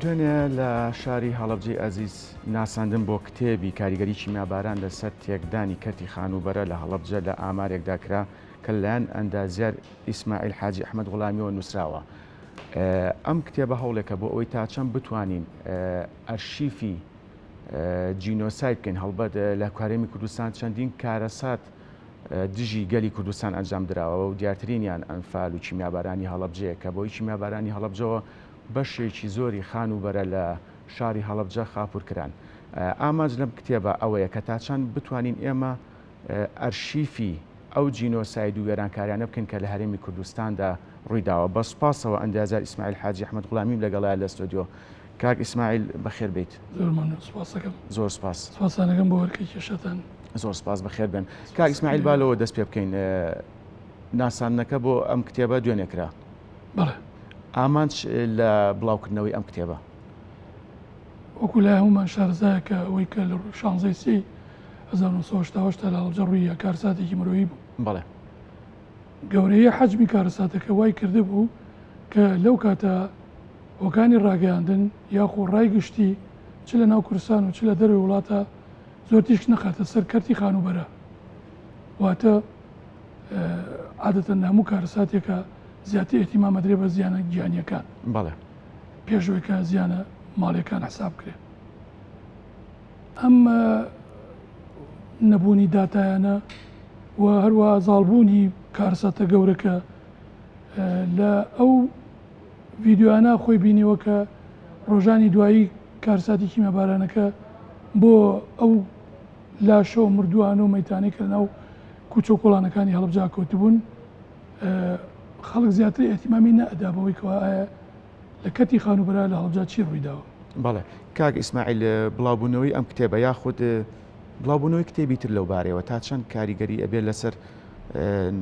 دوێنێ لە شاری هەڵەبجەی ئەزیز ناساندن بۆ کتێبی کاریگەری چیمیاباران لەسەر تێکدانی کەتی خانوبەرە لە هەڵەبجە لە ئامارێکدا کرا کە لەلایەن ئەندازیار ئیسماعیل حاجی ئەحمەد غوڵامیەوە نووسراوە. ئەم کتێبە هەوڵێکە بۆ ئەوەی تا چەند بتوانین ئەرشیفی جینۆساید بکەین هەڵبەت لە کوارێمی کوردستان چەندین کارەسات دژی گەلی کوردستان ئەنجام درراوە و دیارترینیان ئەنفال و چیمیابارانی هەڵەبجەیە کە بۆی چیمیابارانی هەڵەبجەوە بەشێکی زۆری خانوبەرە لە شاری هەڵەبجە خاپورکران. ئاماج لەم کتێبە ئەوەیە کە تا چەند بتوانین ئێمە ئەرشیفی ئەو جینۆساید و وێرانکاریانە بکەین کە لە هەرێمی کوردستاندا ڕوویداوە. بە سوپاسەوە ئەندازیار ئیسماعیل حاجی ئەحمەد غوڵامیم لەگەڵایە لە ستۆدیۆ. کاک ئیسماعیل بەخێر بیت. زۆر سپاس. سپاسانەکەم بۆ وەرکەی کێشەتان. زۆر سپاس بەخێر بن. کاک ئیسماعیل بالەوە دەست پێ بکەین. ناسانەکە بۆ ئەم کتێبە دوێنێکرا. بەڵێ. ئامانج لە بڵاوکردنەوەی ئەم کتێبە. وەکو لای هەمومان شارەزایە کە ئەوەی کە لە 16 1970 لە هەڵەبجە ڕوویە کارساتێکی مرۆیی بوو. بەڵێ. گەورەیە حەجمی کارەساتەکە وای کرده بوو کە لەو کاتە هۆکانی ڕاگەیاندن یاخۆ ڕای گشتی چ لە ناو کوردستان و چ لە دەروی وڵاتە زۆر تیشک نەخاتە سەر کەرتی خانوبەرە. واتە عادەتەن هەموو کارەساتێکە زیاتر ئێتیمام ئەدرێ بە زیانە گیانیەکان. بەڵێ. پێشەوەی کە زیانە ماڵیەکان حساب کرێ. ئەم نەبوونی داتایانە و هەروە زاڵبوونی کارساتە گەورەکە لە ئەو ڤیددیوانە خۆی بینیوە کە ڕۆژانی دوایی کارساتی کیمیابارانەکە بۆ ئەو لاشە و مردووانە و مەیتانەی کە ناو کوچە و کۆڵانەکانی هەڵەبجە کەوتبوون خەڵک زیاتر ئێتیمامی نەئەدا بەوەی کەوا ئایا لە کەتی خانوبەرە لە هەڵەبجە چی ڕوویداوە. بەڵێ. کاک ئیسماعیل بڵاوبوونەوەی ئەم کتێبە یاخود بڵاوبوونەوەی کتێبی تر لەو بارەوە تا چەند کاریگەری ئەبێت لەسەر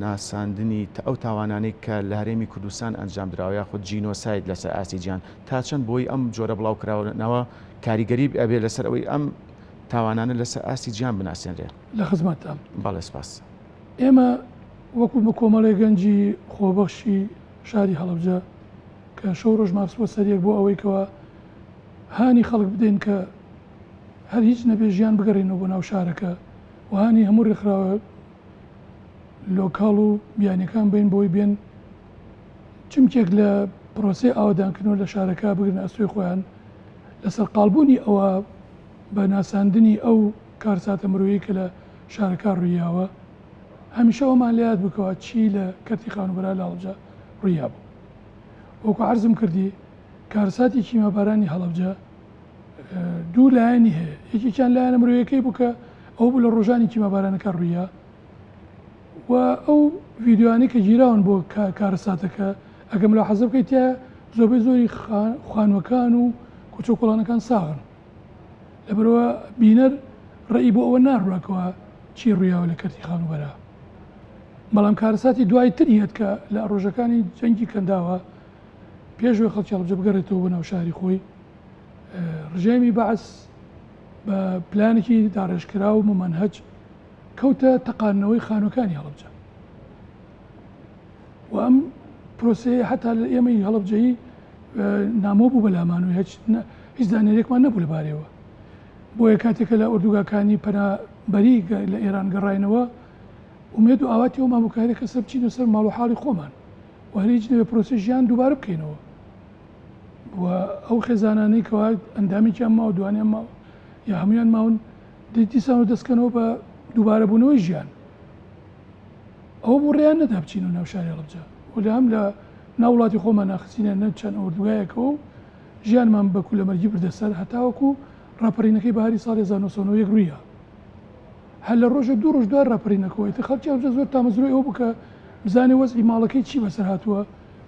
ناساندنی ئەو تاوانانەی کە لە هەرێمی کوردستان ئەنجام درراوە یاخود جینۆساید لەسەر ئاسیجیان تا چەند بۆی ئەم جۆرە بڵاوکراونەوە کاریگەری ئەبێت لەسەر ئەوەی ئەم تاوانانە لەسەر ئاسیجیان بناسیێنرێ. لە خزمەتتان. بەڵێ سپاس. ئێمە وەکو بە کۆمەڵی گەنجی خۆبەخشی شاری هەڵەبجە کە شەو ڕۆژ مارسووە سەرێک بۆ ئەوەی کەوە هانی خەڵک بدەین کە هەر هیچ نەبێ ژیان بگەڕێنەوە بۆ ناو شارەکە و هانی هەموو ڕێکخراوە لۆکاڵ و بیانەکان بین بۆی بێن چمکێک لە پرۆسی ئاوادانکردنەوە لە شارەکە بگرن ئەسوی خۆیان لەسەر قالبوونی ئەوە بە ناساندنی ئەو کارساتە مرۆیی کە لە شارەکە ڕوویاوە هەمیشە ئەومان لە یاد بکەوە چی لە کەرتی خانوبەرە لە هەڵەبجە ڕوویا بوو. وەکو عەرزم کردی کارساتی کیمیابارانی هەڵەبجە دوو لایەنی هەیە. یەکێکیان لایەنە مرۆیەکەی بوو کە ئەو بوو لە ڕۆژانی کیمیابارانەکە ڕوویا و ئەو ڤیددیوانەی کە گیراون بۆ کارەساتەکە ئەگەم لە حەزە بکەیت تیا زۆربەی زۆری خوانوەکان و کوچە و کۆڵانەکان ساغن لەبەرەوە بینەر ڕێی بۆ ئەوە ناڕواکەوە چی ڕوویاوە لە کەرتی خانوبەرە. بەڵام کارەساتی دوای تری هەت کە لە ڕۆژەکانی جەنگی کەنداوە پێشوەی خەڵکی هەڵەبجە بگەڕێتەوە بۆ ناو شاری خۆی ڕژێمی بەعەس بە پلانێکی داڕێژکرا و مەمەنهەج کەوتە تەقانەوەی خانووەکانی هەڵەبجە و ئەم پرۆسەیە حتا لە ئێمەی هەڵەبجەیی نامۆ بوو بەلامان و هیچ دانێرێکمان نەبوو لەبارەوە. بۆیە کاتێکە لە ئوردوگاکانی پەنابەری لە ئێران گەڕاینەوە ومێد و ئاواتی ئەومان بکارێت کە سەر بچینە سەر ماڵ و حاڵی خۆمان و هەریچ نوێ پرۆسی ژیان دووبارە بکەینەوە و ئەو خێزانانەی کەوا ئەندامێکیان ماوە دوانیان ماوە یا هەمویان ماون دیسان و دەستکەنەوە بە دووبارە بوونەوەی ژیان ئەوە بۆ ڕێیان نەدا بچین و ناو شاری هەڵەبجە و لە هەم لە ناو وڵاتی خۆمان ناخستینە نە چەند ئوردوگایەکەوە و ژیانمان بە کولەمەرگی بردەسەر هەتاوەکو ڕاپەڕینەکەی بەهاری ساڵی 1990 ڕوویە. هەر لە ڕۆژە دوو ڕۆژ دوای ڕاپەڕینەکەەوەی خەڵکی هەڵەبجە زۆر تامەزرۆی ئەوە بکە بزانێ وەزعی ماڵەکەی چی بەسەر هاتووە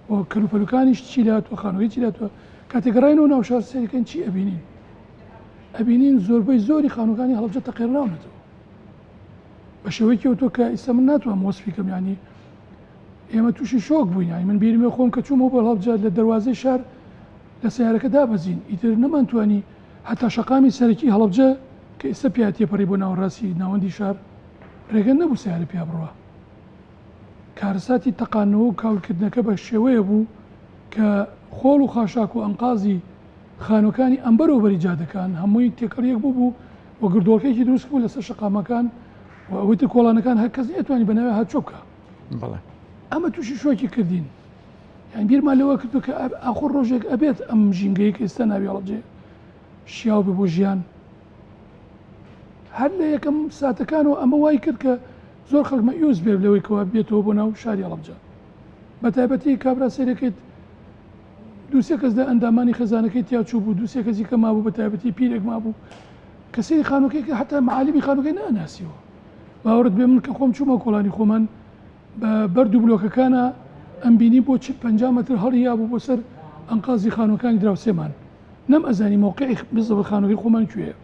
و کەلوپەلوکانیش چی لاتوە خانووی چی لاتوە کاتێک ڕاینەوە ناو شار سەریەکەن چی ئەبینین؟ ئەبینین زۆربەی زۆری خانووەکانی هەڵەبجە تەقێڕراونەتەوە بە شێوەیەکی ئەوتۆ کە ئێستا من ناتوانم وەسفی کەم یانی ئێمە تووشی شۆک بووین یانی من بیرمێ خۆم کە چوومەوە بە هەڵەبجە لە دەواازەی شار لە سیارەکە دابەزین ئیتر نەمانتوانی هەتا شەقامی سەرەکی هەڵەبجە کە ئێستا پیاتێپەڕی بۆ ناوەڕاستی ناوەندی شار ڕێگە نەبوو سیارە پیا بڕوە. کارەساتی تەقانەوە و کاولکردنەکە بە شێوەیە بوو کە خۆڵ و خاشاک و ئەنقازی خانوەکانی ئەمبەر و بەریجادەکان هەمووی تێکەڵیەک بوو وە گردۆڵکێکی دروست بوو لەسەر شەقامەکان و ئەوەی تر کۆڵانەکان هەر کەس نەتوانانی بەناوی هاتچۆ بکە. ئەمە تووشی شۆکی کردین. یان بیرمان لەوە کردو کە ئاخۆ ڕۆژێک ئەبێت ئەم ژینگەیە کە ئێستا ناوی هەڵەبجێ شیاو بێ بۆ ژیان. هەر لە یەکەم ساتەکانەوە ئەمە وای کرد کە زۆر خەڵک مەیوس بێ لەوەی کەوا بێتەوە بۆ ناو شاری هەڵەبجە. بە تایبەتی کابرا سەرەکەیت دووسێ کەس لە ئەندامانی خەزانەکەی تیاچوو بوو، دووسێ کەسی کە مابوو بە تایبەتی پیرێک مابوو کە سەیری خانووکەی کە حتا معالمی خانووکەی ناناسیەوە. باوەڕت بێ من کە خۆم چوومە کۆڵانی خۆمان بە بەرد و بلۆکەکانە ئەم بینی بۆ 50 مەتر هەڵی یابوو بۆ سەر ئەنقازی خانووەکانی دراوسێمان نەم ئەزانی مووقعی بالضبط خانووکەی خۆمان کوێیە.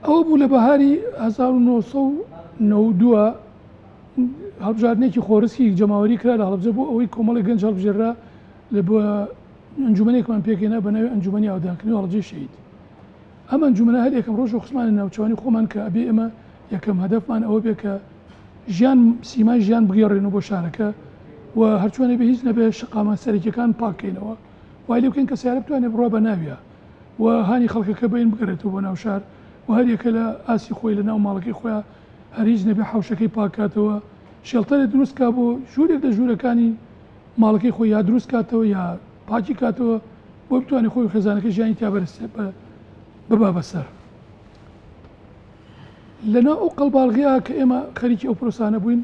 ئەوە بوو لە بەهاری 1992 هەڵبژاردنێکی خۆرسکی جەماوەری کرا لە هەڵەبجە بۆ ئەوەی کۆمەڵی گەنج هەڵبژێرا لە بۆ ئەنجومەنێکمان پێکێنا بە ناوی ئەنجومەنی ئاودانکردنی هەڵەبجەی شەهید. ئەم ئەنجومەنە هەر یەکەم ڕۆژ و خزمانە ناوچوانی خۆمان کە ئەبێ ئێمە یەکەم هەدەفمان ئەوە بێ کە ژیان سیمای ژیان بگەڕێنەوە بۆ شارەکە و هەرچوانێ بە هیچ نەبێ شقامان سەرەکیەکان پاکەینەوە وای لێ بکەین کە سیارە بتوانێت بڕوا بە ناویە و هانی خەڵکەکە بین بگەڕێتەوە بۆ ناو شار و هەر یەکە لە ئاسی خۆی لە ناو ماڵەکەی خۆیان هەر هیچ نەبێ حوشەکەی پاکاتەوە شێڵتەرێ دروست کا بۆ ژوورێک لە ژوورەکانی ماڵەکەی خۆی یا دروست کاتەوە یا پاکی کاتەوە بۆ بتوانێت خۆی خێزانەکە ژیانی تا بەرسێ ببا بەسەر. لەنا ئەو قەڵباڵغەیە کە ئێمە خەریکی ئەو پرۆسانە بووین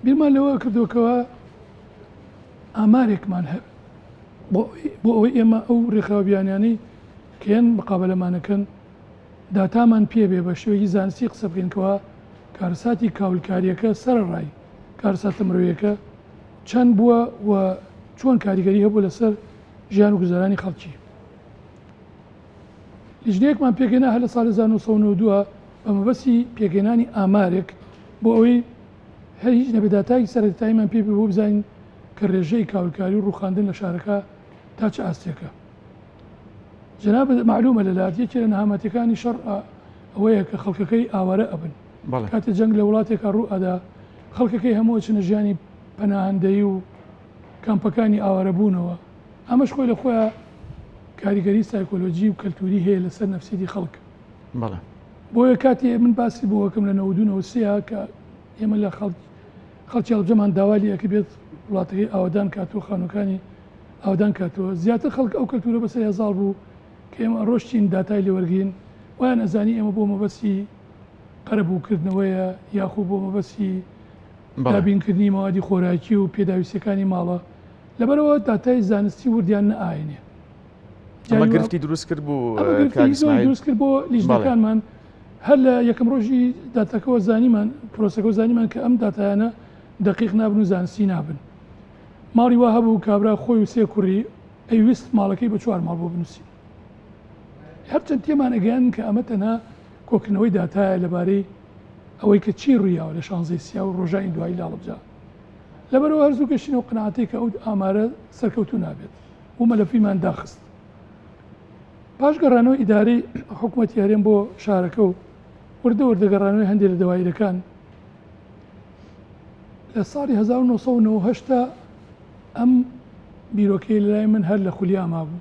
بیرمان لەوە کردوکەوە ئامارێکمان هەب بۆ ئەوەی ئێمە ئەو ڕێکخراوە بیانیانەی کێن مقابلەمانەکەن داتامان پێ بێ بە شێوەیەکی زانستی قسە بکەینکەوە کارەساتی کاولکاریەکە سەرڕای کارەساتە مرۆیەکە چەند بووە و چۆن کاریگەری هەبوو لەسەر ژیان و گوزارانی خەڵکی. لیژنەیەکمان پێکێنا هەر لە ساڵی 1992 بە مەبەستی پێگەێنانی ئامارێک بۆ ئەوەی هەر هیچ نەبێداتایی سەرەتاییمان پێ بۆ بزانین کە ڕێژەی کاولکاری و ڕووخاندن لە شارەکە تا چه ئاستێکە. جەناب معلومە لەلات یەکێ لە نەهامەتیەکانی شەڕ ئەوەیە کە خەڵکەکەی ئاوارە ئەبن کاتێ جەنگ لە وڵاتێکە ڕوو ئەدا خەڵکەکەی هەموو چنە ژیانی پەناهەندەیی و کامپەکانی ئاوارە بوونەوە ئەمەش خۆی لە خۆیان کاریگەری سایکۆلۆجی و کەلتوری هەیە لەسەر نەفسیەتی خەڵک. بۆیە کاتی من باسی بۆ وەکەم لە 1992 کە ئێمە لە خەڵکی هەڵبجەمان داوالی ئەکە بێت وڵاتەکەی ئاودان کاتەوە خانووەکانی ئاودان کاتەوە زیاتر خەڵک ئەو کەلتورە بەسەر هێزاڵ بوو کە ئێمە ڕۆشتین داتای لێوەرگین وایان ئەزانی ئێمە بۆ مەبەستی قەرەبووکردنەوەیە یاخوو بۆ مەبەستی دابینکردنی مەوادی خۆراکی و پێداویستەکانی ماڵە لەبەرەوە داتای زانستی وردیان نەئاینێ. ئەمە گرفتی دروست کرد بوو دروست کرد بۆ لیژنەکانمان هەر لە یەکەم ڕۆژی داتەکەەوە زانیمان پرۆسەکە زانیمان کە ئەم داتایانە دقیق نابن و زانستی نابن. ماڵی وا هەبوو کابرا خۆی و سێ کوڕی ئەیویست ماڵەکەی بە 4 ماڵ بۆ بنووسی. هەرچەند تێمان ئەگەیان کە ئەمە تەنها کۆکردنەوەی داتایە لەبارەی ئەوەی کە چی ڕوویاوە لە شانزەی سیا و ڕۆژانی دوایی لە هەڵەبجە. لەبەرەوە هەرزوو گەشتینەوە قناعەتەی کە ئەو ئامارە سەرکەوتوو نابێت و مەلەفیمان داخست. پاش گەڕانەوە ئیدارەی حکوومەتی هەرێم بۆ شارەکە و وردەگەڕانەوەی هەندێک لە دەوایرەکان لە ساڵی 1990 ئەم بیرۆکەی لەلای من هەر لە خولیا مابوو.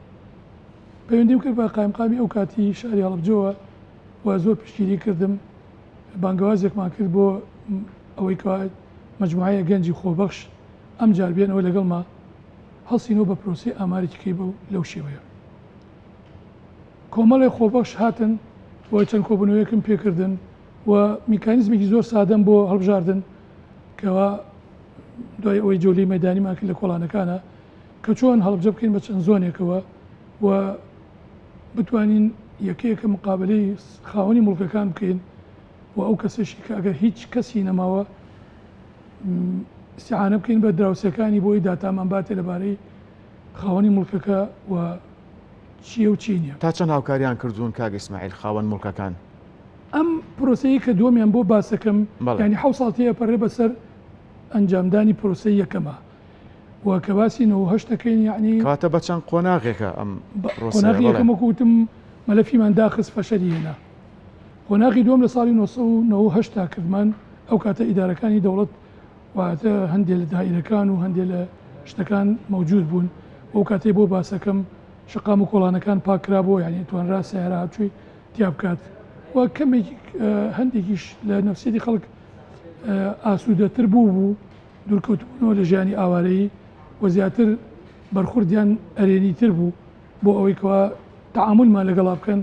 پەیوەندیم کرد بە قایمقامی ئەو کاتی شاری هەڵەبجەوە و زۆر پشتگیری کردم بانگەوازێکمان کرد بۆ ئەوەی کە مەجموعەیە گەنجی خۆبەخش ئەم جار بێنەوە لەگەڵما هەڵسینەوە بە پرۆسی ئامارێکیکەی بە لەو شێوەیە. کۆمەڵی خۆبەخش هاتن و چەند کۆبنەوەیەکم پێکردن و میکانیزمێکی زۆر سادەم بۆ هەڵبژاردن کەوا دوای ئەوەی جۆلی مەدانیمان کرد لە کۆڵانەکانە کە چۆن هەڵبجە بکەین بە چەند زۆنێکەوە و بتوانین یەکەیەکە مقابلەی خاوەنی مڵکەکان بکەین و ئەو کەسێکی کە ئەگەر هیچ کەسی نەماوە استیعانە بکەین بە دراوسەکانی بۆی داتامان باتێ لەبارەی خاوەنی مڵکەکە و چیە و چی نییە. تا چەند هاوکاریان کردوون کاک ئیسماعیل خاوەن مڵکەکان؟ ئەم پرۆسەیە کە دووەمیان بۆ باسەکەم ینی 7 ساڵ تەیە پەڕێ بەسەر ئەنجامدانی پرۆسەی یەکەمە و کە باسی 98ەکەین یعنی کاتە بە چەند قۆناغێکە ئەم قۆناغی یەکەمە کوتم مەلەفیمان داخست فەشەری هێنا. قۆناغی دووەم لە ساڵی 1998 کردمان ئەو کاتە ئیدارەکانی دەوڵەت واتە هەندێک لە دائیرەکان و هەندێک لە شتەکان مەوجود بوون ئەو کاتێ بۆ باسەکەم شقام و کۆڵانەکان پاکرابەوە یعنی توانرا سیارە هاتووی تیا بکات و کەمێک هەندێکیش لە نەفسیەتی خەڵک ئاسوودەتر بوو دوورکەوتبوونەوە لە ژیانی ئاوارەیی و زیاتر بەرخوردیان ئەرێنی تر بوو بۆ ئەوەی کەوا تەعاملمان لەگەڵا بکەن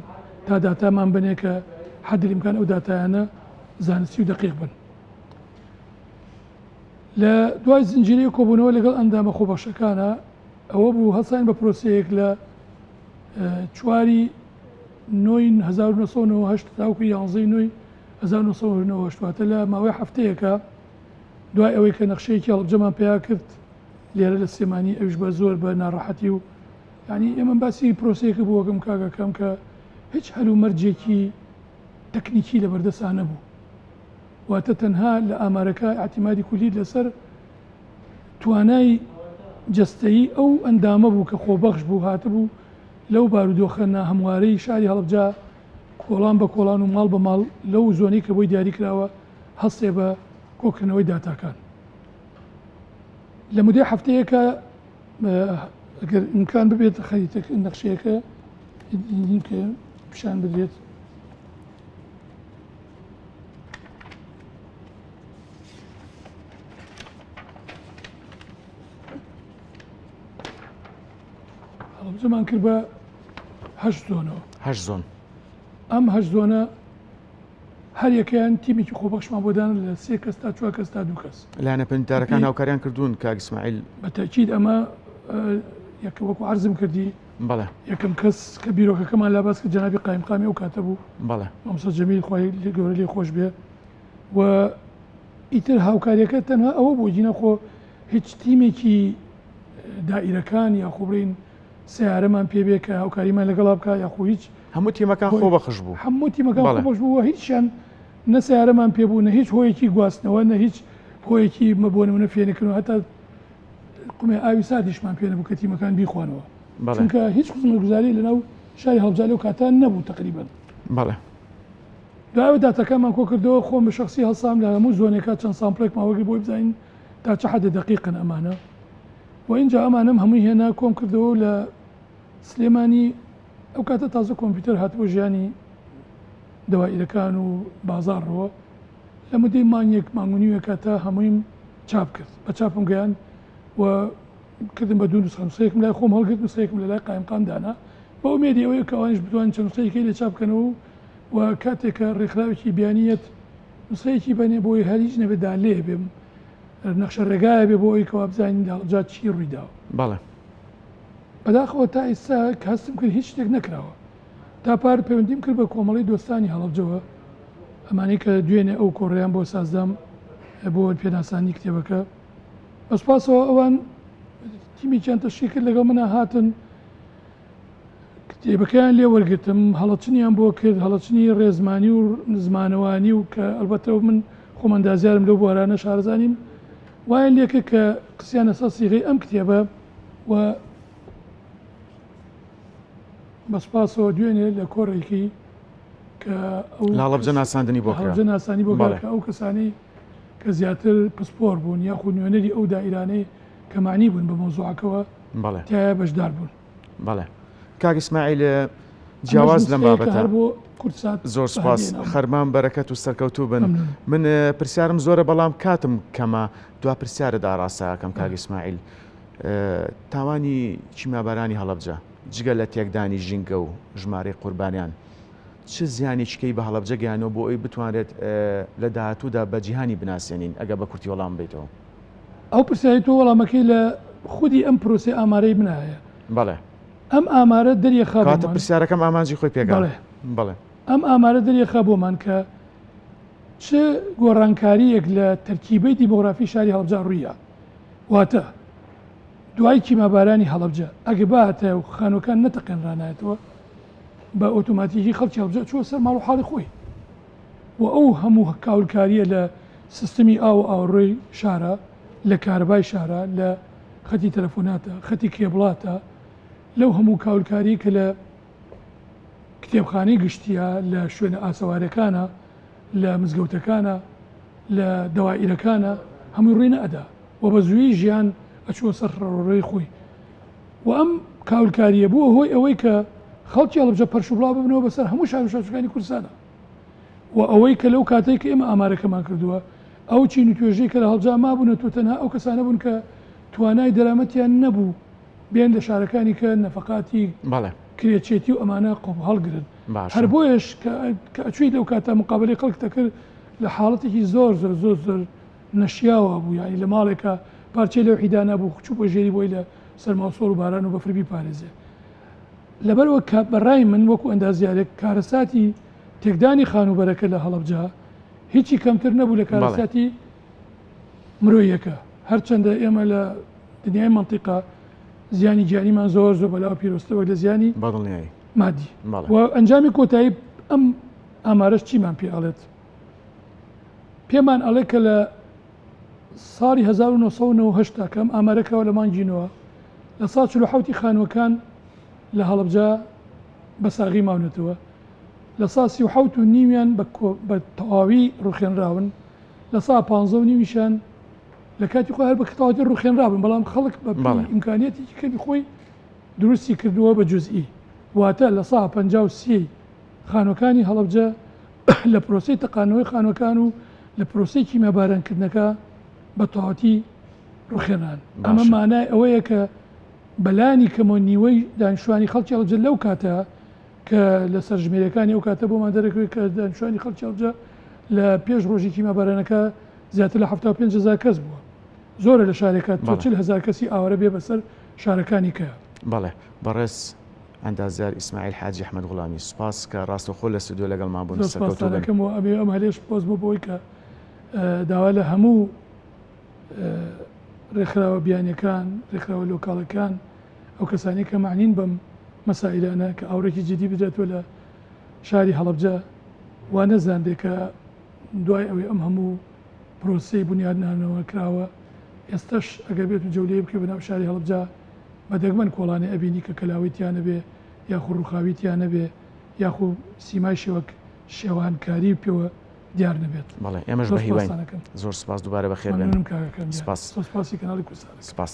تا داتامان بنێ کە حەدی ئیمکان ئەو داتایانە زانستی و دقیق بن. لە دوای زنجیرەی کۆبوونەوە لەگەڵ ئەندامە خۆبەخشەکانە ئەوە بوو هەڵسان بە پرۆسەیەک لە 4 نۆی 1990 تاوکو 11 نۆی 1990 لە ماوەی هەفتەیەکە دوای ئەوەی کە نەخشەیەکی هەڵبجەمان پێیا کرد لێرە لە سێمانی ئەوش بە زۆر بە ناڕەحەتی و ینی ئێمە باسی پرۆسەیەکە بووەکەم کاگەکەم کە هیچ هەلو مەرجێکی تەکنیکی لە بەردەستان نەبوو واتە تەنها لە ئامارەکە ئاعتیمادی کولی لەسەر توانای جەستەیی ئەو ئەندامە بوو کە خۆبەخش بوو هاتبوو لەو بارودۆخە ناهەموارەی شاری هەڵبجا کۆڵان بە کۆڵان و ماڵ بە ماڵ لەو زۆنەی کە بۆی دیاری کراوە هەستێ بە کۆکردنەوەی داتاکان. لە مودەی هەفتەیەکە ئەگەر ئیمکان ببێت خەریتە نەخشەیەکە کە پیشان بدرێت هەڵبجەمان کرد بە 8 زۆنەوە 8 زۆن ئەم 8 زۆنە هەر یەکەیان تیمێکی خۆبەخشمان بۆدان لە 3 کەس تا 4 کەس تا 2 کەس لایەنە پەنیدارەکان هاوکاریان کردوون کاک ئیسماعیل بەتەکید ئەمە یەکە وەکو عەرزم کردی بەڵێ یەکەم کەس کە بیرۆکەکەمان لا باس کە جەنابی قایمقامی ئەو کاتە بوو بەڵێ مامۆستا جەمیل خوای گەورە لێ خۆش بێ و ئیتر هاوکاریەکە تەنها ئەوە بۆ جینە خۆ هیچ تیمێکی دائیرەکان یا خوبرین سیارەمان پێبێ کە هاوکاریمان لەگەڵا بکە یاخۆ هیچ هەموو تیمەکان خۆبەخش بوو هەموو تیمەکان خۆبەخش بوو هیچیان نە سیارەمان پێبوو نە هیچ هۆیەکی گواستنەوە نە هیچ هۆیەکی مەبوو نمونە فێنەکردنەوە هەتا قومێ ئاوی سادیشمان پێ نەبوو کە تیمەکان بیخوانەوە چونکە هیچ خزمەتگوزاری لەناو شاری هەڵبجا لەو کاتان نەبوو تقریبا. بەڵێ دوای داتەکانمان کۆ کردەوە خۆم بە شخصی هەڵسام لە هەموو زۆنێکا چەند سامپڵێک ماوەگری بۆی بزانین تا چه حد دقیقن ئەمانە و اینجا ئەمانم هەمووی هێنا کۆم کردەوە لە سلێمانی ئەو کاتە تازە کۆمپیوتەر هاتبوو ژیانی دەوائیرەکان و بازاڕەوە لە مدەی مانگێک مانگونیوەکە تا هەموویم چاپ کرد بە چاپم گەیان و کردم بە 2 نسخە نوسخەیەکم لای خۆم هەڵگرت نوسخەیەکم لە لای قایمقام دانا بە ئومێدی ئەوەیە کە ئەوانیش بتوانن چەند نوسخەیەکی لێ چاپ بکەنەوە و کاتێکە ڕێکخراوێکی بیانیەت نوسخەیەکی بەنێ بۆی هەریج نەبێدا لێ بێم نەخشە ڕێگایە بێ بۆ ئەوی کەوا بزانین لە هەڵبجا چی ڕوویداوە. بەڵێ بەداخەوە تا ئێستا کە هەستم کرد هیچ شتێک نەکراوە تا پار پەیوەندیم کرد بە کۆمەڵی دۆستانی هەڵبجەوە ئەمانەی کە دوێنێ ئەو کۆڕیان بۆ سازدام بۆ پێناسانی کتێبەکە بەسپاسەوە ئەوان تیمێکیان تەشکیل کرد لەگەڵ منە هاتن کتێبەکەیان لێ وەرگرتم هەڵەچنیان بۆ کرد هەڵەچنی ڕێزمانی و زمانەوانی و کە ئەلبەتەوە من خۆمەندازیارم لەو بۆرانە شارەزانیم وایە لێکە کە قسییانە سەر سیغەی ئەم کتێبە و بەسپاسەوە دوێنێ لە کۆڕێکی کە لە هەڵەبجە ناساندنی بۆ هەڵبجە ناسانی بۆ کە ئەو کەسانی کە زیاتر پسپۆر بوون یاخود نوێنەری ئەو دائیرانەی کە معنی بوون بە مۆزوعەکەەوە تایە بەشدار بوون. بەڵێ کاک ئیسماعیل جیاواز لەم بابەتە بۆ کورتسات زۆر سپاس خەرمان بەرەکەت و سەرکەوتوو بن من پرسیارم زۆرە بەڵام کاتم کەمە دوا پرسیارە داڕاستەکەم کاک ئیسماعیل تاوانی چیمابارانی هەڵەبجە جگە لە تێکدانی ژینگە و ژمارەی قوربانیان چه زیانی چکەی بە هەڵەبجە گەیانەوە بۆ ئەوی بتوانرێت لە داهاتوودا بە جیهانی بناسیێنین ئەگە بە کورتی وەڵام بیتەوە. ئەو پرسیاری تۆ وەڵامەکەی لە خودی ئەم پرۆسی ئامارەی منایە. بەڵێ ئەم ئامارە دەریەخا کاتە پرسیارەکەم ئامانجی خۆی پێگەڵێ بڵێ ئەم ئامارە دەریەخا بۆمان کە چ گۆڕانکاریەک لە تەرکیبەی دیمۆگرافی شاری هەڵبجا ڕوویە واتە دوای کیمابارانی هەڵەبجە ئەگە باتە و خانوەکان نەتەقێنرانایەتەوە بە ئۆتۆماتیکی خەڵکی هەڵبجە چوە سەر ماڵ و حاڵی خۆی و ئەو هەموو کاولکاریە لە سیستمی ئاو ئاوڕۆی شارە لە کاربای شارە لە خەتی تەلەفۆناتە خەتی کێبڵاتە لەو هەموو کاولکاری کە لە کتێبخانەی گشتیە لە شوێنە ئاسەوارەکانە لە مزگەوتەکانە لە دەوائیرەکانە هەمووی ڕووی نەئەدا و بە زووی ژیان ئەچوە سەر ڕێی خۆی و ئەم کاولکاریە بووە هۆی ئەوەی کە خەڵکی هەڵەبجە پەرشوبڵاو ببنەوە بەسەر هەموو شارەکانی کوردستانە و ئەوەی کە لەو کاتێک کە ئێمە ئامارەکەمان کردووە ئەو چین و توێژەی کە لە هەڵبجا مابوونە تۆ تەنها ئەو کەسانە بوون کە توانای دەرامەتیان نەبوو بێن لە شارەکانی کە نەفەقاتی کرێچێتی و ئەمانە قۆ هەڵگرن هەر بۆیش کە ئەچووی لەو کاتە مقابلەی خەڵک دەکرد لە حاڵەتێکی زۆر نەشیاوە بوو یانی لە ماڵێکە پارچەی لەو حیدانا بوو خچوو بۆ ژێری بۆی لە سەرماوسۆڵ و باران و بەفربی پارێزێ لەبەرەوە کە بەڕای من وەکو ئەندازیارێک کارەساتی تێکدانی خانوبەرەکە لە هەڵەبجا هیچی کەمتر نەبوو لە کارەساتی مرۆیەکە هەرچەندە ئێمە لە دنیای منتیقا زیانی گیانیمان زۆر بەلاوە پیرۆستەوە لە زیانی مادی و ئەنجامی کۆتایی ئەم ئامارەش چیمان پێ ئەڵێت پێمان ئەڵێ کە لە ساڵی 1970 کەم ئامارەکەەوە لە مانگینەوە لە 1940 خانوەکان لە هەڵەبجا بە ساغی ماونێتەوە لە 1970 بە تەواوی ڕوخێنراون لە 1950 لە کاتی خۆ هەر بە تەواوی ڕوخێنرابن بەڵام خەڵک بە ئیمکانیەتی کردی خۆی دروستی کردووە بە جوزئی واتە لە 1950 خانوەکانی هەڵەبجە لە پرۆسی تەقانەوەی خانوەکان و لە پرۆسی کیمەبارانکردنەکە بە تەواوەتی ڕوخێنان ئەمە مانای ئەوەیە کە بەلانی کەمە نیوەی دانیشتوانی خەڵکی هەڵبجە لەو کاتە کە لە سەرژمێرەکانی ئەو کاتە بۆمان دەرەکەوێت کە دانیشتوانی خەڵکی هەڵبجە لە پێش ڕۆژی کیمەبارانەکە زیاتر لە 75,000 کەس بووە زۆرە لە شارێکە 40,000 کەسی ئاوارە بێ بەسەر شارەکانی کە بەڵێ بەڕێز ئەندازیار ئیسماعیل حاجی ئەحمەد غوڵامی سوپاس کە ڕاستەوخۆ لە ستودیۆ لەگەڵمان بوون سەرکەوتووەکەم و ئەم هەلێش پۆز بوو بۆی کە داوا لە هەموو ڕێکخراوە بیانیەکان ڕێکخراوە لۆکاڵەکان ئەو کەسانی کە معنین بەم مەسائلانە کە ئاورێکی جدی بدرێتەوە لە شاری هەڵەبجە وا نەزاندێ کە دوای ئەوەی ئەم هەموو پرۆسەی بنیادنانەوە کراوە ئێستش ئەگەر بێت و جەولەیە بکە بەناو شاری هەڵەبجا بە دەگمەن کۆڵانێ ئەبینی کە کەلاویتیانە بێ یاخو ڕووخاویتیانە بێ یاخو سیمای شێوانکاری پێوە دیار نەبێت بەڵێ ئێمەش بە هیوای زۆر سپاس دووبارە بەخێر بێن سپاسی کەناڵی کوردستان سپاس